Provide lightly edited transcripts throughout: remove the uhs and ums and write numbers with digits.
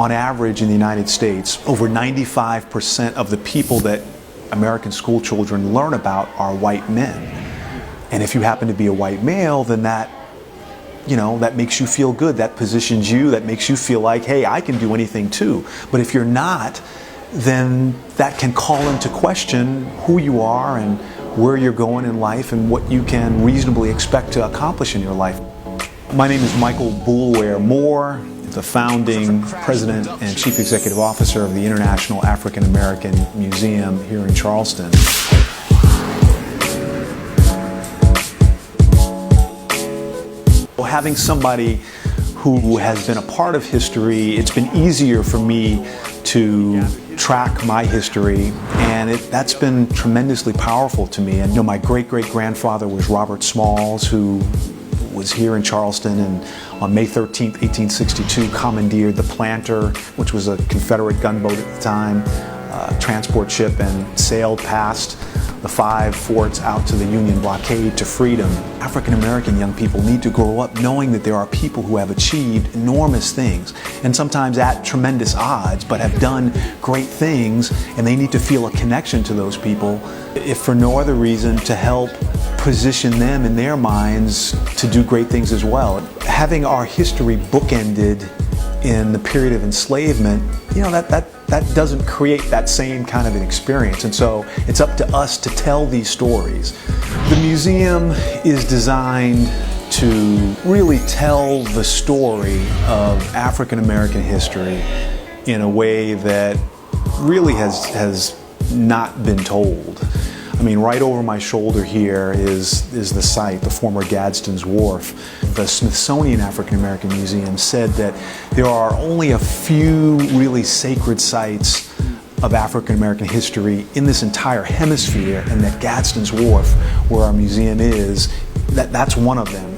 On average in the United States, over 95% of the people that American school children learn about are white men. And if you happen to be a white male, then that makes you feel good. That positions you, that makes you feel like, hey, I can do anything too. But if you're not, then that can call into question who you are and where you're going in life and what you can reasonably expect to accomplish in your life. My name is Michael Boulware Moore, the founding president and chief executive officer of the International African American Museum here in Charleston. Having somebody who has been a part of history, it's been easier for me to track my history, and that's been tremendously powerful to me. And my great-great-grandfather was Robert Smalls, who was here in Charleston and on May 13th, 1862 commandeered the Planter, which was a Confederate gunboat at the time, transport ship, and sailed past the 5 forts out to the Union blockade to freedom. African American young people need to grow up knowing that there are people who have achieved enormous things, and sometimes at tremendous odds, but have done great things, and they need to feel a connection to those people, if for no other reason, to help position them in their minds to do great things as well. Having our history bookended in the period of enslavement, that doesn't create that same kind of an experience. And so it's up to us to tell these stories. The museum is designed to really tell the story of African American history in a way that really has not been told. I mean, right over my shoulder here is the site, the former Gadsden's Wharf. The Smithsonian African American Museum said that there are only a few really sacred sites of African American history in this entire hemisphere, and that Gadsden's Wharf, where our museum is, that's one of them.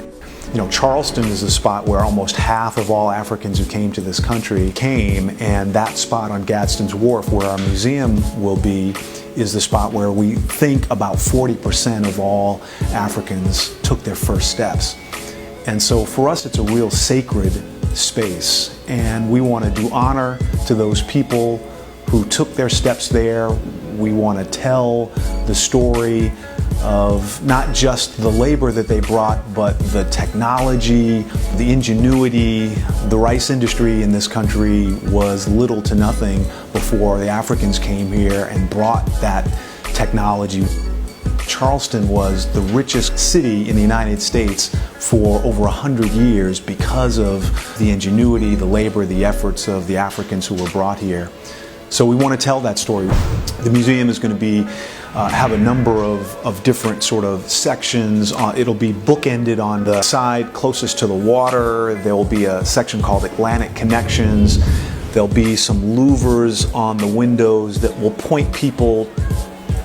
Charleston is a spot where almost half of all Africans who came to this country came, and that spot on Gadsden's Wharf, where our museum will be, is the spot where we think about 40% of all Africans took their first steps. And so for us, it's a real sacred space, and we want to do honor to those people who took their steps there. We want to tell the story of not just the labor that they brought, but the technology, the ingenuity. The rice industry in this country was little to nothing before the Africans came here and brought that technology. Charleston was the richest city in the United States for over 100 years because of the ingenuity, the labor, the efforts of the Africans who were brought here. So we want to tell that story. The museum is going to have a number of different sort of sections. It'll be bookended on the side closest to the water. There will be a section called Atlantic Connections. There'll be some louvers on the windows that will point people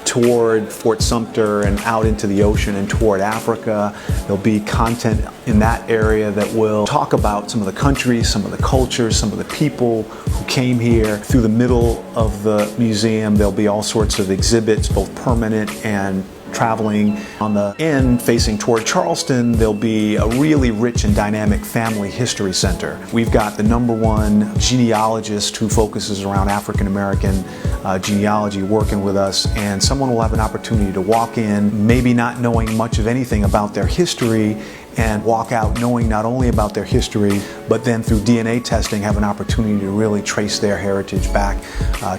toward Fort Sumter and out into the ocean and toward Africa. There'll be content in that area that will talk about some of the countries, some of the cultures, some of the people who came here. Through the middle of the museum, there'll be all sorts of exhibits, both permanent and traveling. On the end, facing toward Charleston, there'll be a really rich and dynamic family history center. We've got the #1 genealogist who focuses around African American genealogy working with us, and someone will have an opportunity to walk in, maybe not knowing much of anything about their history, and walk out knowing not only about their history, but then through DNA testing have an opportunity to really trace their heritage back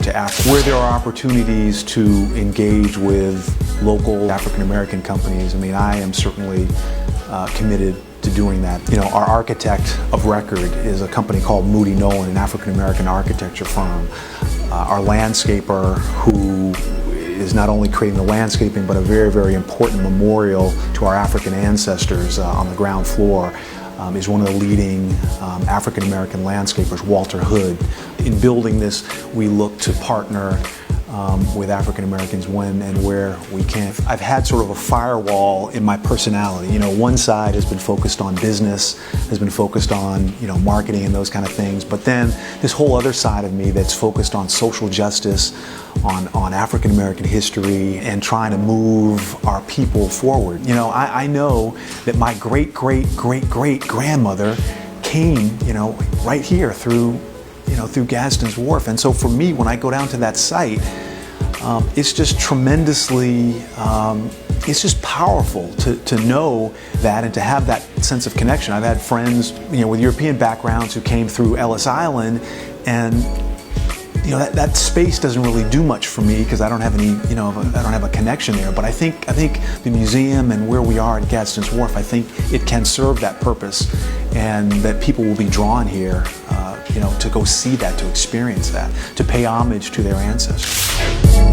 to Africa. Where there are opportunities to engage with local African American companies, I am certainly committed to doing that. Our architect of record is a company called Moody Nolan, an African American architecture firm. Our landscaper, who is not only creating the landscaping, but a very, very important memorial to our African ancestors on the ground floor, is one of the leading African American landscapers, Walter Hood. In building this, we look to partner with African Americans when and where we can. I've had sort of a firewall in my personality. One side has been focused on business, has been focused on marketing and those kind of things, but then this whole other side of me that's focused on social justice, on African American history, and trying to move our people forward. I know that my great-great-great-great grandmother came, right here through through Gadsden's Wharf. And so for me, when I go down to that site, it's just tremendously, it's just powerful to know that and to have that sense of connection. I've had friends, with European backgrounds who came through Ellis Island, and that space doesn't really do much for me because I don't have any, I don't have a connection there. But I think the museum and where we are at Gadsden's Wharf, I think it can serve that purpose, and that people will be drawn here, to go see that, to experience that, to pay homage to their ancestors.